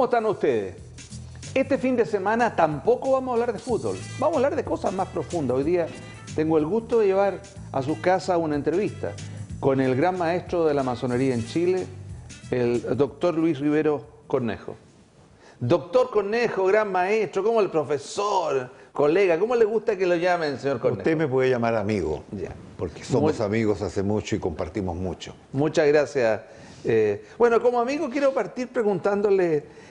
¿Cómo están ustedes? Este fin de semana tampoco vamos a hablar de fútbol, vamos a hablar de cosas más profundas. Hoy día tengo el gusto de llevar a su casa una entrevista con el gran maestro de la masonería en Chile, el doctor Luis Rivero Cornejo. Doctor Cornejo, gran maestro, como el profesor, colega, ¿cómo le gusta que lo llamen, señor Cornejo? Usted me puede llamar amigo, Ya. porque somos amigos hace mucho y compartimos mucho. Muchas gracias. Bueno, como amigo quiero partir preguntándole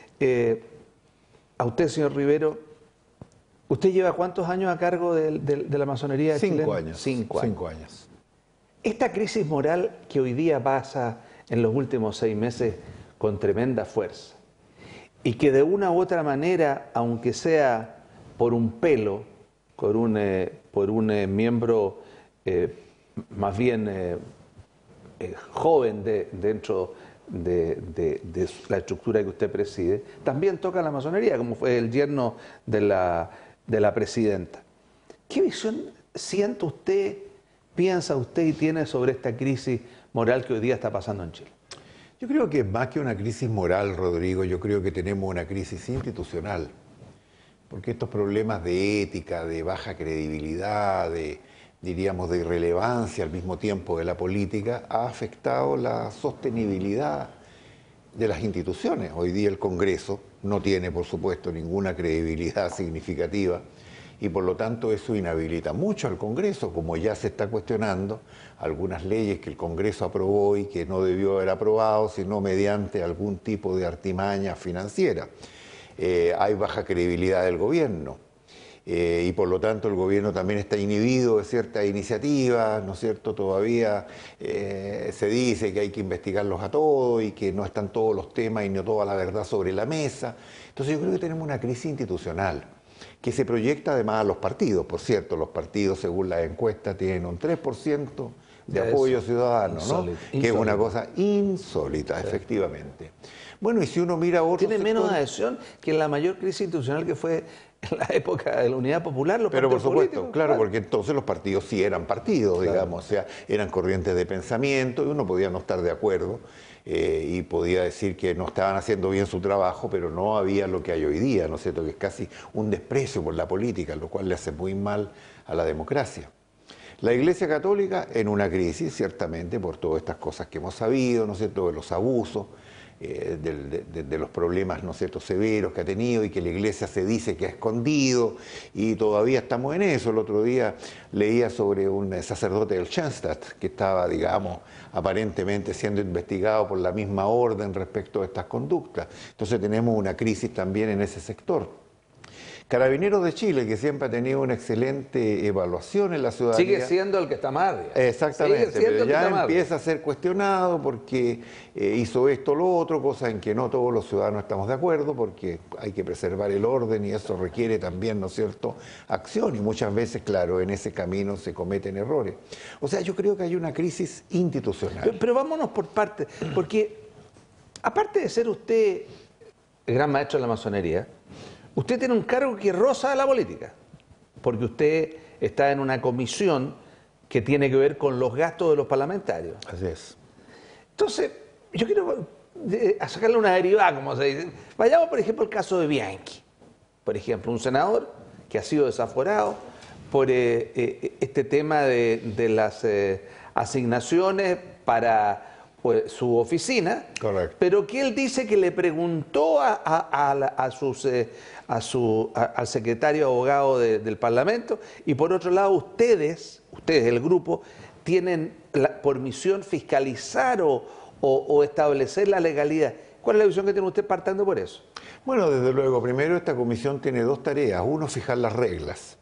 a usted, señor Rivero, ¿usted lleva cuántos años a cargo de la masonería chilena? 5 años. 5 años. 5 años. Esta crisis moral que hoy día pasa en los últimos 6 meses con tremenda fuerza y que de una u otra manera, aunque sea por un pelo, por un miembro más bien joven dentro de la estructura que usted preside, también toca la masonería, como fue el yerno de la presidenta. ¿Qué visión siente usted, piensa usted y tiene sobre esta crisis moral que hoy día está pasando en Chile? Yo creo que más que una crisis moral, Rodrigo, yo creo que tenemos una crisis institucional. Porque estos problemas de ética, de baja credibilidad, diríamos de irrelevancia al mismo tiempo de la política, ha afectado la sostenibilidad de las instituciones. Hoy día el Congreso no tiene, por supuesto, ninguna credibilidad significativa y por lo tanto eso inhabilita mucho al Congreso, como ya se está cuestionando algunas leyes que el Congreso aprobó y que no debió haber aprobado, sino mediante algún tipo de artimaña financiera. Hay baja credibilidad del gobierno. Y por lo tanto el gobierno también está inhibido de ciertas iniciativas, ¿no es cierto? Todavía se dice que hay que investigarlos a todos y que no están todos los temas y no toda la verdad sobre la mesa. Entonces yo creo que tenemos una crisis institucional que se proyecta además a los partidos. Por cierto, los partidos según las encuestas tienen un 3% de apoyo ciudadano, ¿no? Que es una cosa insólita, sí, efectivamente. Bueno, y si uno mira otros tiene menos adhesión que en la mayor crisis institucional que fue en la época de la Unidad Popular, los pero por partidos supuesto, políticos, claro, porque entonces los partidos sí eran partidos, claro, digamos, o sea, eran corrientes de pensamiento y uno podía no estar de acuerdo y podía decir que no estaban haciendo bien su trabajo, pero no había lo que hay hoy día, ¿no es cierto?, que es casi un desprecio por la política, lo cual le hace muy mal a la democracia. La Iglesia Católica en una crisis, ciertamente, por todas estas cosas que hemos sabido, ¿no es cierto?, de los abusos, de los problemas, ¿no es cierto?, severos que ha tenido y que la Iglesia se dice que ha escondido y todavía estamos en eso. El otro día leía sobre un sacerdote del Schoenstatt que estaba, digamos, aparentemente siendo investigado por la misma orden respecto a estas conductas. Entonces tenemos una crisis también en ese sector. Carabineros de Chile, que siempre ha tenido una excelente evaluación en la ciudadanía. Sigue siendo el que está mal. Exactamente, pero ya empieza a ser cuestionado porque hizo esto o lo otro, cosas en que no todos los ciudadanos estamos de acuerdo, porque hay que preservar el orden y eso requiere también, ¿no es cierto?, acción. Y muchas veces, claro, en ese camino se cometen errores. O sea, yo creo que hay una crisis institucional. Pero vámonos por partes, porque aparte de ser usted el gran maestro de la masonería, usted tiene un cargo que roza a la política, porque usted está en una comisión que tiene que ver con los gastos de los parlamentarios. Así es. Entonces, yo quiero sacarle una derivada, como se dice. Vayamos, por ejemplo, al caso de Bianchi. Por ejemplo, un senador que ha sido desaforado por este tema de las asignaciones para su oficina, correcto, pero que él dice que le preguntó al secretario abogado del Parlamento y por otro lado ustedes el grupo, tienen por misión fiscalizar o establecer la legalidad. ¿Cuál es la visión que tiene usted partiendo por eso? Bueno, desde luego, primero esta comisión tiene 2 tareas. Uno, fijar las reglas.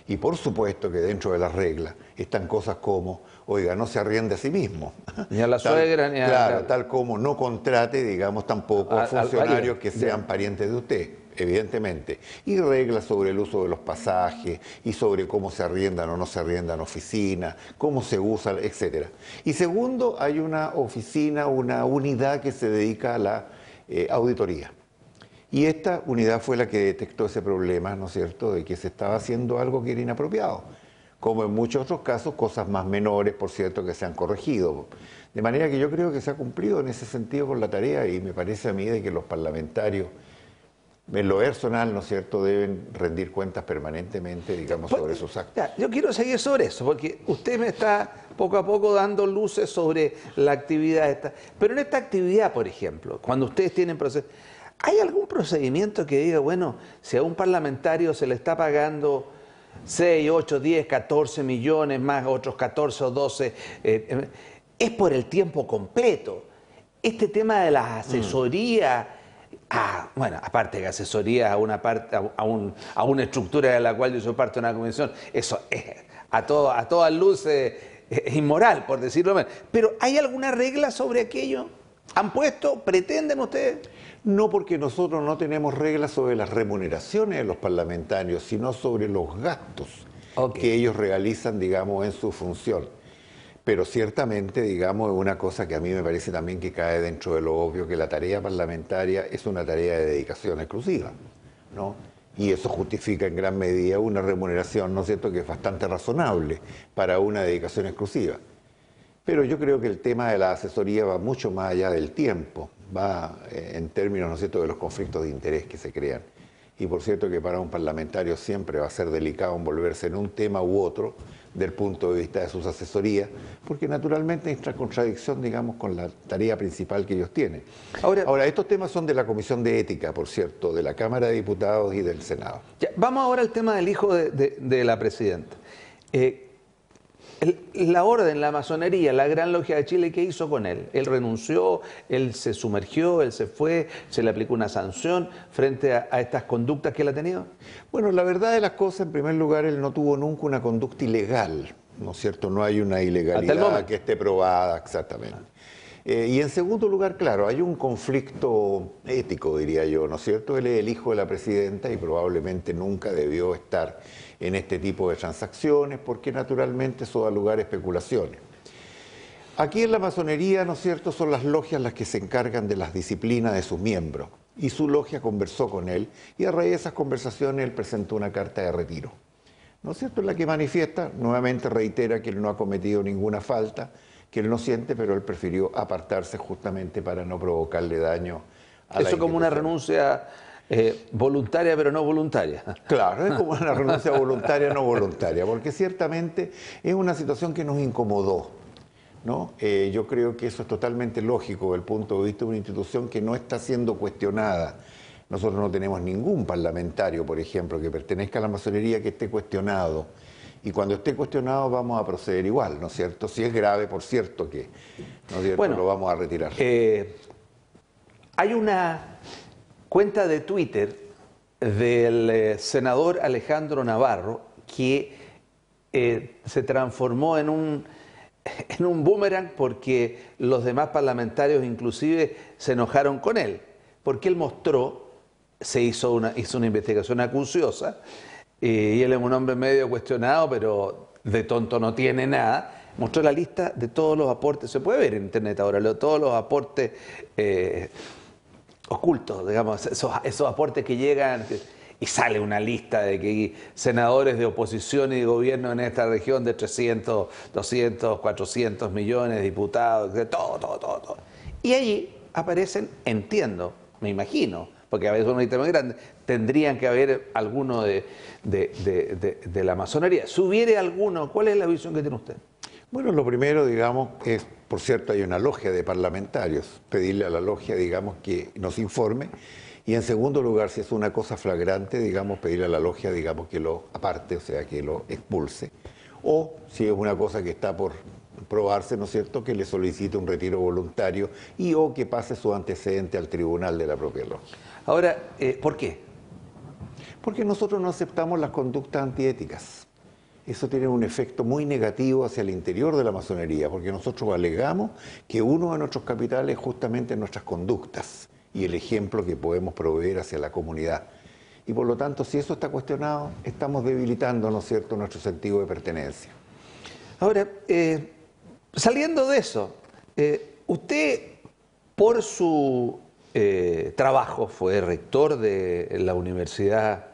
Y por supuesto que dentro de las reglas están cosas como, oiga, no se arriende a sí mismo. Ni a la suegra, ni a... Claro, tal como no contrate, digamos, tampoco a funcionarios que sean parientes de usted, evidentemente. Y reglas sobre el uso de los pasajes, y sobre cómo se arriendan o no se arriendan oficinas, cómo se usan, etc. Y segundo, hay una oficina, una unidad que se dedica a la auditoría. Y esta unidad fue la que detectó ese problema, ¿no es cierto?, de que se estaba haciendo algo que era inapropiado. Como en muchos otros casos, cosas más menores, por cierto, que se han corregido. De manera que yo creo que se ha cumplido en ese sentido con la tarea y me parece a mí de que los parlamentarios en lo personal, ¿no es cierto?, deben rendir cuentas permanentemente, digamos, sobre sus actos. Ya, yo quiero seguir sobre eso, porque usted me está poco a poco dando luces sobre la actividad esta. Pero en esta actividad, por ejemplo, cuando ustedes tienen procesos, ¿hay algún procedimiento que diga, bueno, si a un parlamentario se le está pagando 6, 8, 10, 14 millones, más otros 14 o 12, es por el tiempo completo? Este tema de las asesorías... bueno, aparte que asesoría a una parte, a una estructura de la cual yo soy parte de una comisión, eso es a todas luces es inmoral, por decirlo menos. Pero ¿hay alguna regla sobre aquello? ¿Han puesto? ¿Pretenden ustedes? No, porque nosotros no tenemos reglas sobre las remuneraciones de los parlamentarios, sino sobre los gastos que ellos realizan, digamos, en su función. Pero ciertamente, digamos, es una cosa que a mí me parece también que cae dentro de lo obvio, que la tarea parlamentaria es una tarea de dedicación exclusiva, ¿no? Y eso justifica en gran medida una remuneración, ¿no es cierto?, que es bastante razonable para una dedicación exclusiva. Pero yo creo que el tema de la asesoría va mucho más allá del tiempo, va en términos, ¿no es cierto?, de los conflictos de interés que se crean. Y por cierto que para un parlamentario siempre va a ser delicado envolverse en un tema u otro, del punto de vista de sus asesorías, porque naturalmente entra en contradicción, digamos, con la tarea principal que ellos tienen. Ahora, estos temas son de la Comisión de Ética, por cierto, de la Cámara de Diputados y del Senado. Ya, vamos ahora al tema del hijo de la presidenta. La orden, la masonería, la Gran Logia de Chile, ¿qué hizo con él? Él renunció, él se sumergió, él se fue, se le aplicó una sanción frente a estas conductas que él ha tenido. Bueno, la verdad de las cosas, en primer lugar, él no tuvo nunca una conducta ilegal, ¿no es cierto? No hay una ilegalidad que esté probada exactamente. Y en segundo lugar, claro, hay un conflicto ético, diría yo, ¿no es cierto? Él es el hijo de la presidenta y probablemente nunca debió estar en este tipo de transacciones porque naturalmente eso da lugar a especulaciones. Aquí en la masonería, ¿no es cierto?, son las logias las que se encargan de las disciplinas de sus miembros y su logia conversó con él y a raíz de esas conversaciones él presentó una carta de retiro, ¿no es cierto?, en la que manifiesta, nuevamente reitera que él no ha cometido ninguna falta, que él no siente, pero él prefirió apartarse justamente para no provocarle daño a la institución. Eso como una renuncia voluntaria pero no voluntaria. Claro, es como una renuncia voluntaria no voluntaria, porque ciertamente es una situación que nos incomodó, ¿no? Yo creo que eso es totalmente lógico desde el punto de vista de una institución que no está siendo cuestionada. Nosotros no tenemos ningún parlamentario, por ejemplo, que pertenezca a la masonería que esté cuestionado. Y cuando esté cuestionado vamos a proceder igual, ¿no es cierto? Si es grave, por cierto que, ¿no es cierto?, bueno, lo vamos a retirar. Hay una cuenta de Twitter del senador Alejandro Navarro que se transformó en un boomerang porque los demás parlamentarios inclusive se enojaron con él, porque él mostró, hizo una investigación acuciosa, y él es un hombre medio cuestionado, pero de tonto no tiene nada. Mostró la lista de todos los aportes, se puede ver en internet ahora, todos los aportes ocultos, digamos, esos aportes que llegan, y sale una lista de que hay senadores de oposición y de gobierno en esta región de 300, 200, 400 millones, diputados, de todo. Y allí aparecen, entiendo, me imagino, porque a veces son ítems muy grandes, tendrían que haber alguno de la masonería. Si hubiere alguno, ¿cuál es la visión que tiene usted? Bueno, lo primero, digamos, es, por cierto, hay una logia de parlamentarios, pedirle a la logia, digamos, que nos informe, y en segundo lugar, si es una cosa flagrante, digamos, pedirle a la logia, digamos, que lo aparte, o sea, que lo expulse, o si es una cosa que está por probarse, ¿no es cierto?, que le solicite un retiro voluntario y o que pase su antecedente al tribunal de la propia logia. Ahora, ¿por qué? Porque nosotros no aceptamos las conductas antiéticas. Eso tiene un efecto muy negativo hacia el interior de la masonería, porque nosotros alegamos que uno de nuestros capitales es justamente nuestras conductas y el ejemplo que podemos proveer hacia la comunidad. Y por lo tanto, si eso está cuestionado, estamos debilitando, ¿no es cierto?, nuestro sentido de pertenencia. Ahora, saliendo de eso, usted, por su trabajo, fue rector de la universidad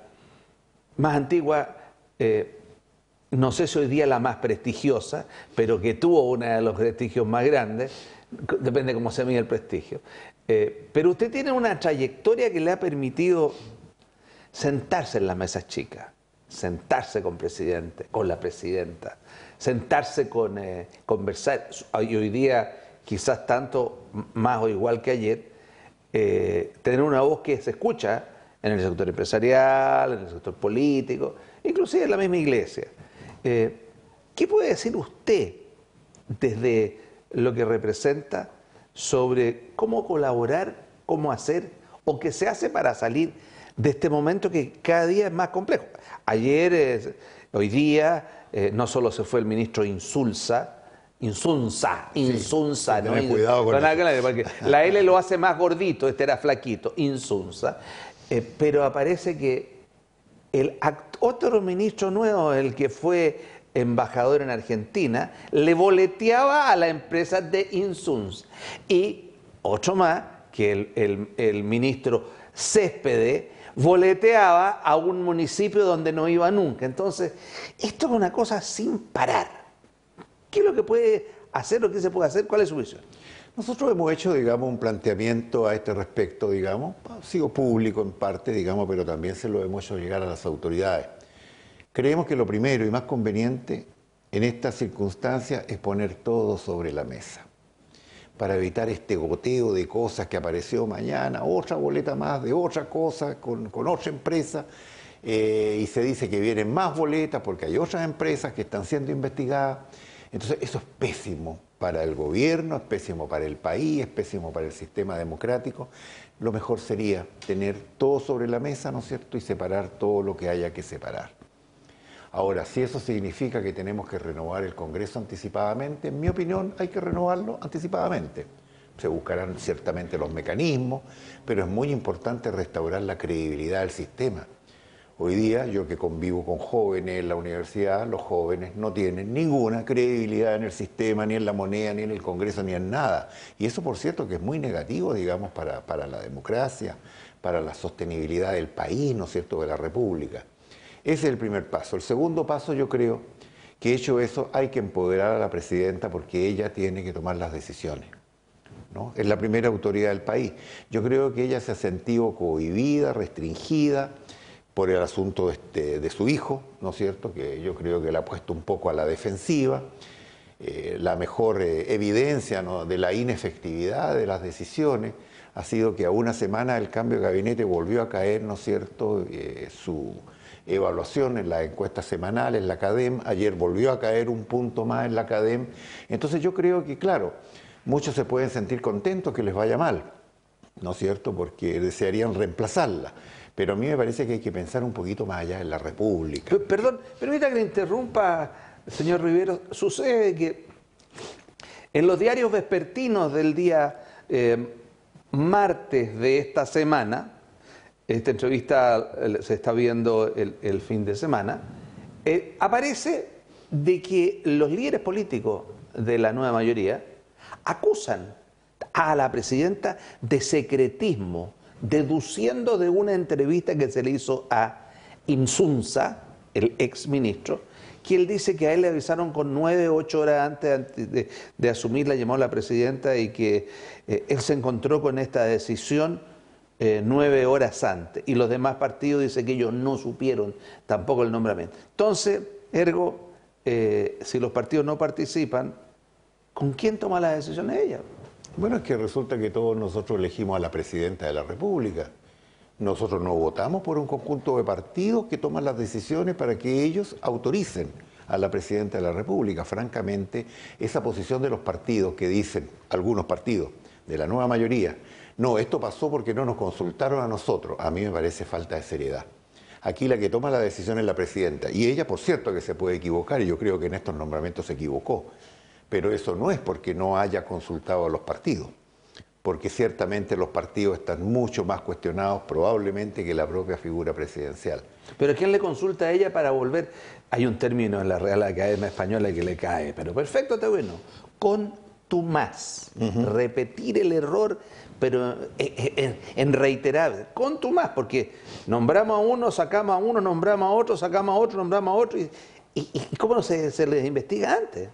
más antigua, no sé si hoy día la más prestigiosa, pero que tuvo uno de los prestigios más grandes, depende cómo se mide el prestigio. Pero usted tiene una trayectoria que le ha permitido sentarse en las mesas chicas, sentarse con presidente, con la presidenta, sentarse con conversar. Y hoy día, quizás tanto más o igual que ayer, tener una voz que se escucha en el sector empresarial, en el sector político, inclusive en la misma iglesia. ¿Qué puede decir usted desde lo que representa sobre cómo colaborar, cómo hacer o qué se hace para salir de este momento que cada día es más complejo? Ayer, hoy día, no solo se fue el ministro Insunza, ¿no? Tener cuidado con eso. Porque la L lo hace más gordito, este era flaquito, Insunza, pero aparece que otro ministro nuevo, el que fue embajador en Argentina, le boleteaba a la empresa de Insunza. Y otro más, que el ministro Céspedes, boleteaba a un municipio donde no iba nunca. Entonces, esto es una cosa sin parar. ¿Qué es lo que puede hacer, lo que se puede hacer? ¿Cuál es su visión? Nosotros hemos hecho, digamos, un planteamiento a este respecto, digamos, ha sido público en parte, digamos, pero también se lo hemos hecho llegar a las autoridades. Creemos que lo primero y más conveniente en estas circunstancias es poner todo sobre la mesa, para evitar este goteo de cosas que apareció mañana, otra boleta más de otra cosa con otra empresa, y se dice que vienen más boletas porque hay otras empresas que están siendo investigadas. Entonces eso es pésimo para el gobierno, es pésimo para el país, es pésimo para el sistema democrático. Lo mejor sería tener todo sobre la mesa, ¿no es cierto?, y separar todo lo que haya que separar. Ahora, si eso significa que tenemos que renovar el Congreso anticipadamente, en mi opinión hay que renovarlo anticipadamente. Se buscarán ciertamente los mecanismos, pero es muy importante restaurar la credibilidad del sistema. Hoy día, yo que convivo con jóvenes en la universidad, los jóvenes no tienen ninguna credibilidad en el sistema, ni en la moneda, ni en el Congreso, ni en nada. Y eso, por cierto, que es muy negativo, digamos, para la democracia, para la sostenibilidad del país, ¿no es cierto?, de la República. Ese es el primer paso. El segundo paso, yo creo que hecho eso hay que empoderar a la presidenta porque ella tiene que tomar las decisiones, ¿no? Es la primera autoridad del país. Yo creo que ella se ha sentido cohibida, restringida por el asunto de su hijo, ¿no es cierto?, que yo creo que la ha puesto un poco a la defensiva. La mejor evidencia, ¿no?, de la inefectividad de las decisiones ha sido que a una semana del cambio de gabinete volvió a caer, ¿no es cierto?, su evaluación en las encuestas semanales, en la CADEM. Ayer volvió a caer un punto más en la CADEM. Entonces yo creo que, claro, muchos se pueden sentir contentos que les vaya mal, ¿no es cierto?, porque desearían reemplazarla. Pero a mí me parece que hay que pensar un poquito más allá en la República. Perdón, permita que le interrumpa, señor Rivero. Sucede que en los diarios vespertinos del día martes de esta semana, esta entrevista se está viendo el fin de semana, aparece de que los líderes políticos de la nueva mayoría acusan a la presidenta de secretismo, deduciendo de una entrevista que se le hizo a Insunza, el exministro, que él dice que a él le avisaron con 9 o 8 horas antes de asumir, la llamó la presidenta y que él se encontró con esta decisión 9 horas antes. Y los demás partidos dicen que ellos no supieron tampoco el nombramiento. Entonces, ergo, si los partidos no participan, ¿con quién toma las decisiones ella? Bueno, es que resulta que todos nosotros elegimos a la presidenta de la República. Nosotros no votamos por un conjunto de partidos que toman las decisiones para que ellos autoricen a la presidenta de la República. Francamente, esa posición de los partidos que dicen, algunos partidos de la nueva mayoría, no, esto pasó porque no nos consultaron a nosotros, a mí me parece falta de seriedad. Aquí la que toma la decisión es la presidenta. Y ella, por cierto, que se puede equivocar, y yo creo que en estos nombramientos se equivocó. Pero eso no es porque no haya consultado a los partidos, porque ciertamente los partidos están mucho más cuestionados probablemente que la propia figura presidencial. ¿Pero quién le consulta a ella para volver? Hay un término en la Real Academia Española que le cae, pero perfecto, está bueno. Contumaz. Repetir el error, pero en reiterable. Contumaz, porque nombramos a uno, sacamos a uno, nombramos a otro, sacamos a otro, nombramos a otro. ¿Y cómo no se les investiga antes?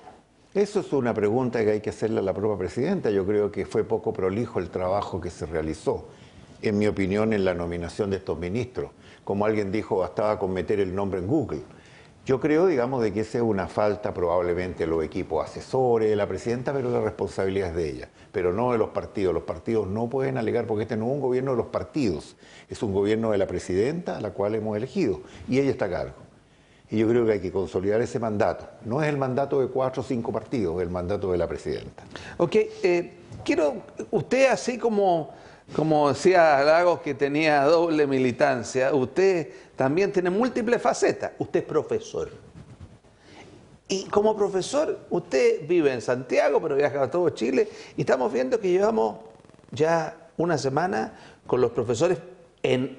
Eso es una pregunta que hay que hacerle a la propia presidenta. Yo creo que fue poco prolijo el trabajo que se realizó. en mi opinión, en la nominación de estos ministros. Como alguien dijo, bastaba con meter el nombre en Google. Yo creo, digamos, de que esa es una falta probablemente de los equipos asesores de la presidenta, pero la responsabilidad es de ella, pero no de los partidos. Los partidos no pueden alegar porque este no es un gobierno de los partidos, es un gobierno de la presidenta a la cual hemos elegido y ella está a cargo. Y yo creo que hay que consolidar ese mandato. No es el mandato de 4 o 5 partidos, es el mandato de la presidenta. Ok, usted así como decía Lagos que tenía doble militancia, usted también tiene múltiples facetas. Usted es profesor. Y como profesor, usted vive en Santiago, pero viaja a todo Chile, y estamos viendo que llevamos ya una semana con los profesores en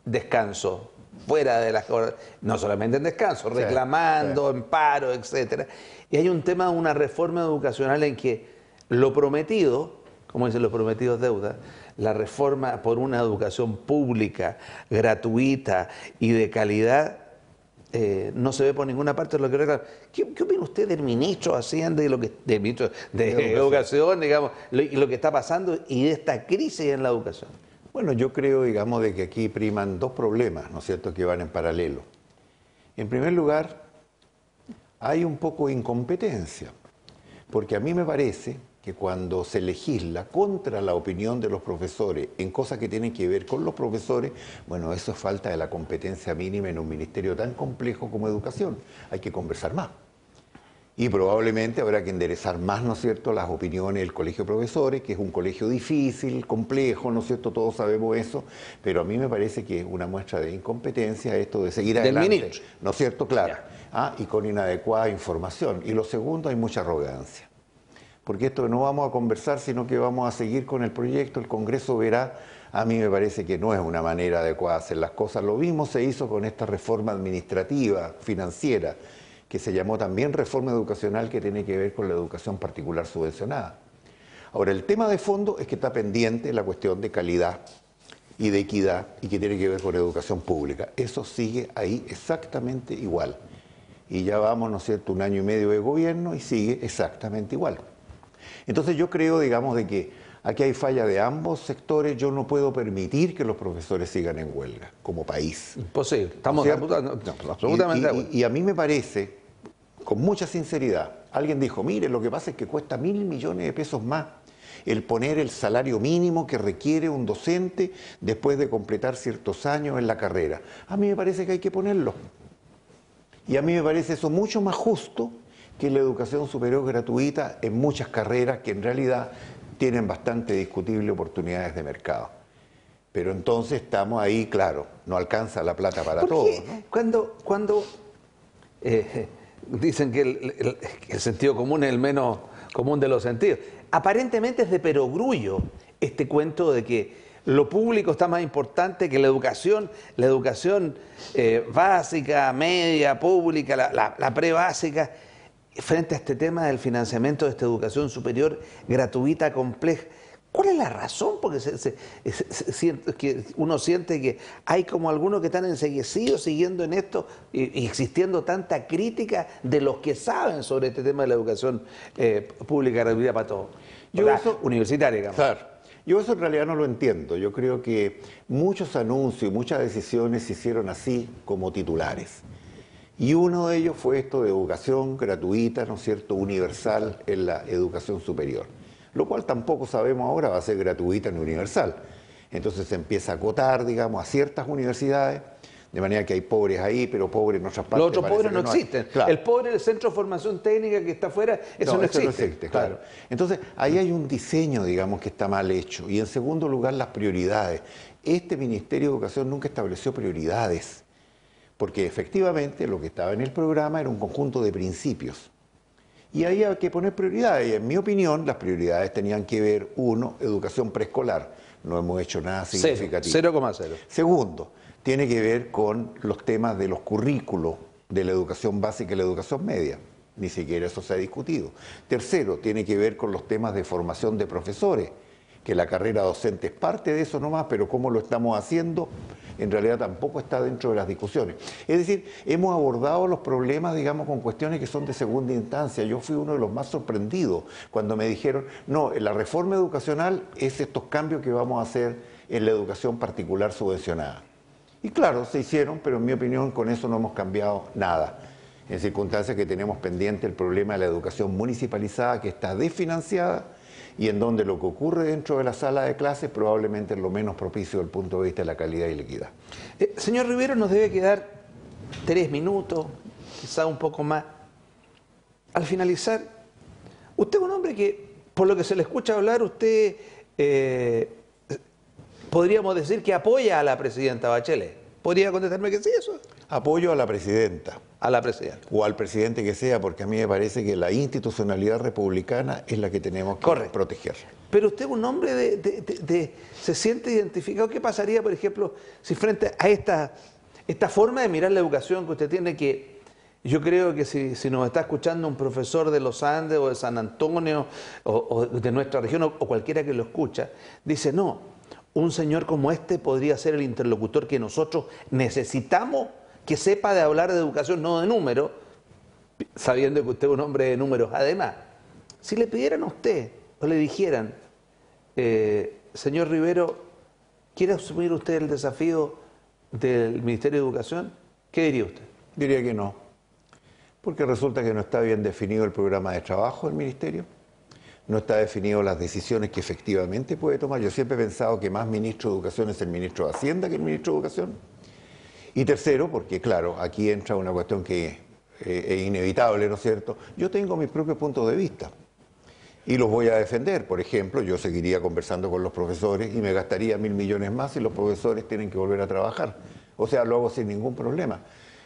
descanso, fuera de las horas, no solamente en descanso, reclamando, en paro, etcétera. Y hay un tema de una reforma educacional en que lo prometido, como dicen los prometidos deuda, la reforma por una educación pública, gratuita y de calidad, no se ve por ninguna parte de lo que reclama. ¿Qué opina usted del ministro de Hacienda y del ministro de Educación, digamos, y lo que está pasando y de esta crisis en la educación? Bueno, yo creo, digamos, de que aquí priman 2 problemas, ¿no es cierto?, que van en paralelo. En primer lugar, hay un poco de incompetencia, porque a mí me parece que cuando se legisla contra la opinión de los profesores en cosas que tienen que ver con los profesores, bueno, eso es falta de la competencia mínima en un ministerio tan complejo como educación. Hay que conversar más. Y probablemente habrá que enderezar más, ¿no es cierto?, las opiniones del colegio de profesores, que es un colegio difícil, complejo, ¿no es cierto?, todos sabemos eso, pero a mí me parece que es una muestra de incompetencia esto de seguir adelante, ¿no es cierto?, claro, y con inadecuada información. Y lo segundo, hay mucha arrogancia, porque esto no vamos a conversar, sino que vamos a seguir con el proyecto, el Congreso verá. A mí me parece que no es una manera adecuada de hacer las cosas. Lo mismo se hizo con esta reforma administrativa, financiera, que se llamó también reforma educacional, que tiene que ver con la educación particular subvencionada. Ahora, el tema de fondo es que está pendiente la cuestión de calidad y de equidad, y que tiene que ver con educación pública. Eso sigue ahí exactamente igual. Y ya vamos, ¿no es cierto?, 1 año y medio de gobierno y sigue exactamente igual. Entonces yo creo, digamos, de que aquí hay falla de ambos sectores. Yo no puedo permitir que los profesores sigan en huelga como país. Imposible. Estamos absolutamente de acuerdo. Y a mí me parece, con mucha sinceridad, alguien dijo, mire, lo que pasa es que cuesta 1.000 millones de pesos más el poner el salario mínimo que requiere un docente después de completar ciertos años en la carrera. A mí me parece que hay que ponerlo. Y a mí me parece eso mucho más justo que la educación superior gratuita en muchas carreras que en realidad tienen bastante discutibles oportunidades de mercado. Pero entonces estamos ahí, claro, no alcanza la plata para todos, ¿no? Cuando dicen que el sentido común es el menos común de los sentidos, aparentemente es de perogrullo este cuento de que lo público está más importante que la educación básica, media, pública, la prebásica, frente a este tema del financiamiento de esta educación superior gratuita, compleja. ¿Cuál es la razón? Porque que uno siente que hay como algunos que están enceguecidos siguiendo en esto y existiendo tanta crítica de los que saben sobre este tema de la educación pública gratuita para todos. Universitaria, digamos. Claro. Yo eso en realidad no lo entiendo. Yo creo que muchos anuncios y muchas decisiones se hicieron así como titulares. Y uno de ellos fue esto de educación gratuita, ¿no es cierto?, universal en la educación superior. Lo cual tampoco sabemos ahora va a ser gratuita ni universal. Entonces se empieza a acotar, digamos, a ciertas universidades, de manera que hay pobres ahí, pero pobres en otras partes. Los otros pobres no existen. Claro. El pobre del centro de formación técnica que está afuera, eso no existe. No existe, claro. Entonces, ahí hay un diseño, digamos, que está mal hecho. Y en segundo lugar, las prioridades. Este Ministerio de Educación nunca estableció prioridades, porque efectivamente lo que estaba en el programa era un conjunto de principios. Y ahí hay que poner prioridades. Y en mi opinión, las prioridades tenían que ver, 1, educación preescolar. No hemos hecho nada significativo. 0,0. Segundo, tiene que ver con los temas de los currículos de la educación básica y la educación media. Ni siquiera eso se ha discutido. Tercero, tiene que ver con los temas de formación de profesores, que la carrera docente es parte de eso nomás, pero cómo lo estamos haciendo, en realidad tampoco está dentro de las discusiones. Es decir, hemos abordado los problemas, digamos, con cuestiones que son de segunda instancia. Yo fui uno de los más sorprendidos cuando me dijeron, no, la reforma educacional es estos cambios que vamos a hacer en la educación particular subvencionada. Y claro, se hicieron, pero en mi opinión con eso no hemos cambiado nada. En circunstancias que tenemos pendiente el problema de la educación municipalizada, que está desfinanciada, y en donde lo que ocurre dentro de la sala de clases probablemente es lo menos propicio desde el punto de vista de la calidad y la equidad. Señor Rivero, nos debe quedar 3 minutos, quizá un poco más. Al finalizar, usted es un hombre que, por lo que se le escucha hablar, usted podríamos decir que apoya a la presidenta Bachelet. ¿Podría contestarme que sí eso? Apoyo a la presidenta. A la presidenta. O al presidente que sea, porque a mí me parece que la institucionalidad republicana es la que tenemos que proteger. Pero usted es un hombre se siente identificado. ¿Qué pasaría, por ejemplo, si frente a esta forma de mirar la educación que usted tiene, que yo creo que si nos está escuchando un profesor de los Andes o de San Antonio o de nuestra región o cualquiera que lo escucha, dice, no, un señor como este podría ser el interlocutor que nosotros necesitamos, que sepa de hablar de educación, no de números, sabiendo que usted es un hombre de números. Además, si le pidieran a usted o le dijeran, señor Rivero, ¿quiere asumir usted el desafío del Ministerio de Educación? ¿Qué diría usted? Diría que no, porque resulta que no está bien definido el programa de trabajo del Ministerio, no está definido las decisiones que efectivamente puede tomar. Yo siempre he pensado que más ministro de Educación es el ministro de Hacienda que el ministro de Educación. Y tercero, porque claro, aquí entra una cuestión que es inevitable, ¿no es cierto? Yo tengo mis propios puntos de vista y los voy a defender. Por ejemplo, yo seguiría conversando con los profesores y me gastaría 1.000 millones más si los profesores tienen que volver a trabajar. O sea, lo hago sin ningún problema.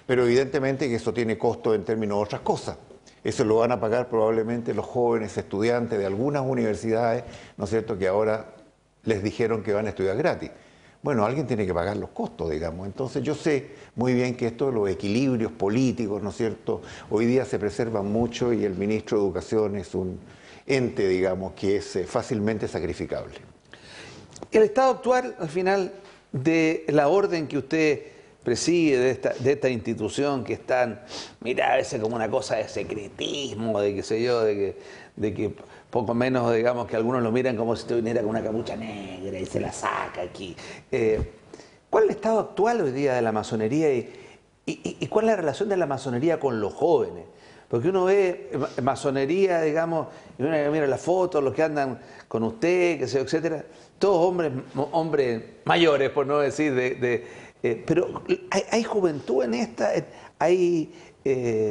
Pero evidentemente que eso tiene costo en términos de otras cosas. Eso lo van a pagar probablemente los jóvenes estudiantes de algunas universidades, ¿no es cierto?, que ahora les dijeron que van a estudiar gratis. Bueno, alguien tiene que pagar los costos, digamos. Entonces yo sé muy bien que esto de los equilibrios políticos, ¿no es cierto?, hoy día se preservan mucho y el ministro de Educación es un ente, digamos, que es fácilmente sacrificable. El estado actual, al final, de la orden que usted preside, de esta institución que es tan, mira, a veces como una cosa de secretismo, de qué sé yo, de que poco menos, digamos, que algunos lo miran como si usted viniera con una capucha negra y se la saca aquí. ¿Cuál es el estado actual hoy día de la masonería y cuál es la relación de la masonería con los jóvenes? Porque uno ve masonería, digamos, y uno mira las fotos, los que andan con usted, que sé yo, etcétera, todos hombres mayores, por no decir pero ¿hay juventud en esta? ¿Hay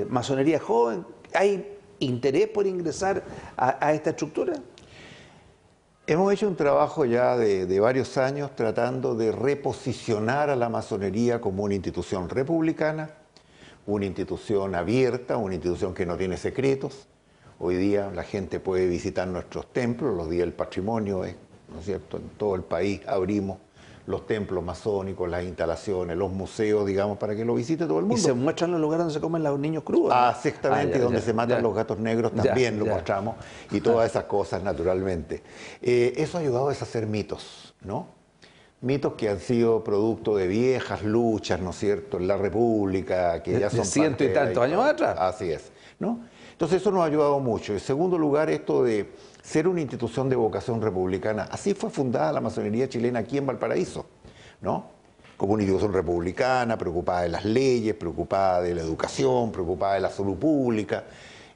masonería joven? ¿Hay interés por ingresar a esta estructura? Hemos hecho un trabajo ya de varios años tratando de reposicionar a la masonería como una institución republicana, una institución abierta, una institución que no tiene secretos. Hoy día la gente puede visitar nuestros templos, los días del patrimonio, ¿no es cierto? En todo el país abrimos los templos masónicos, las instalaciones, los museos, digamos, para que lo visite todo el mundo. Y se muestran los lugares donde se comen los niños crudos, ¿no? Ah, exactamente, donde se matan los gatos negros también lo mostramos, y todas esas cosas, naturalmente. Eso ha ayudado a deshacer mitos, ¿no? Mitos que han sido producto de viejas luchas, ¿no es cierto?, en la República, que ya son ciento y tantos años atrás. Así es, ¿no? Entonces eso nos ha ayudado mucho. En segundo lugar, esto de ser una institución de vocación republicana. Así fue fundada la masonería chilena aquí en Valparaíso, ¿no? Como una institución republicana, preocupada de las leyes, preocupada de la educación, preocupada de la salud pública.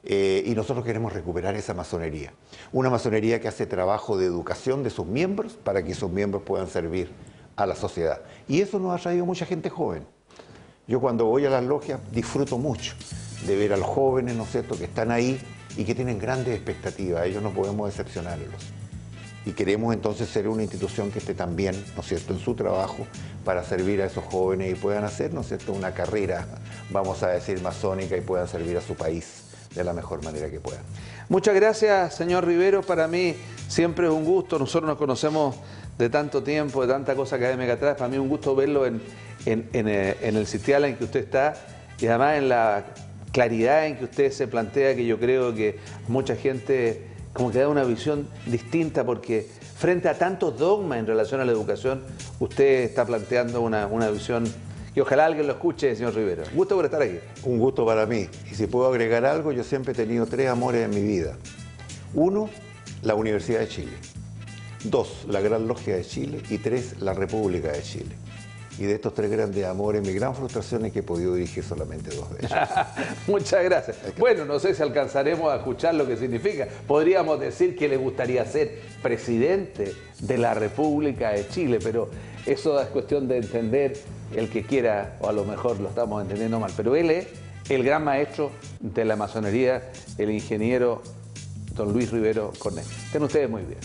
Y nosotros queremos recuperar esa masonería. Una masonería que hace trabajo de educación de sus miembros para que esos miembros puedan servir a la sociedad. Y eso nos ha traído mucha gente joven. Yo cuando voy a las logias disfruto mucho de ver a los jóvenes, ¿no es cierto?, que están ahí y que tienen grandes expectativas. Ellos no podemos decepcionarlos. Y queremos entonces ser una institución que esté también, ¿no es cierto?, en su trabajo para servir a esos jóvenes y puedan hacer, ¿no es cierto?, una carrera, vamos a decir, masónica y puedan servir a su país de la mejor manera que puedan. Muchas gracias, señor Rivero. Para mí siempre es un gusto. Nosotros nos conocemos de tanto tiempo, de tanta cosa académica atrás. Para mí es un gusto verlo en el sitial en que usted está y además en la claridad en que usted se plantea, que yo creo que mucha gente como que da una visión distinta, porque frente a tantos dogmas en relación a la educación, usted está planteando una visión que ojalá alguien lo escuche, señor Rivero. Gusto por estar aquí. Un gusto para mí. Y si puedo agregar algo, yo siempre he tenido 3 amores en mi vida. 1, la Universidad de Chile. 2, la Gran Logia de Chile. Y 3, la República de Chile. Y de estos 3 grandes amores, mi gran frustración es que he podido dirigir solamente 2 de ellos. Muchas gracias. Bueno, no sé si alcanzaremos a escuchar lo que significa. Podríamos decir que le gustaría ser presidente de la República de Chile, pero eso es cuestión de entender el que quiera, o a lo mejor lo estamos entendiendo mal. Pero él es el gran maestro de la masonería, el ingeniero don Luis Rivero Cornet. Estén ustedes muy bien.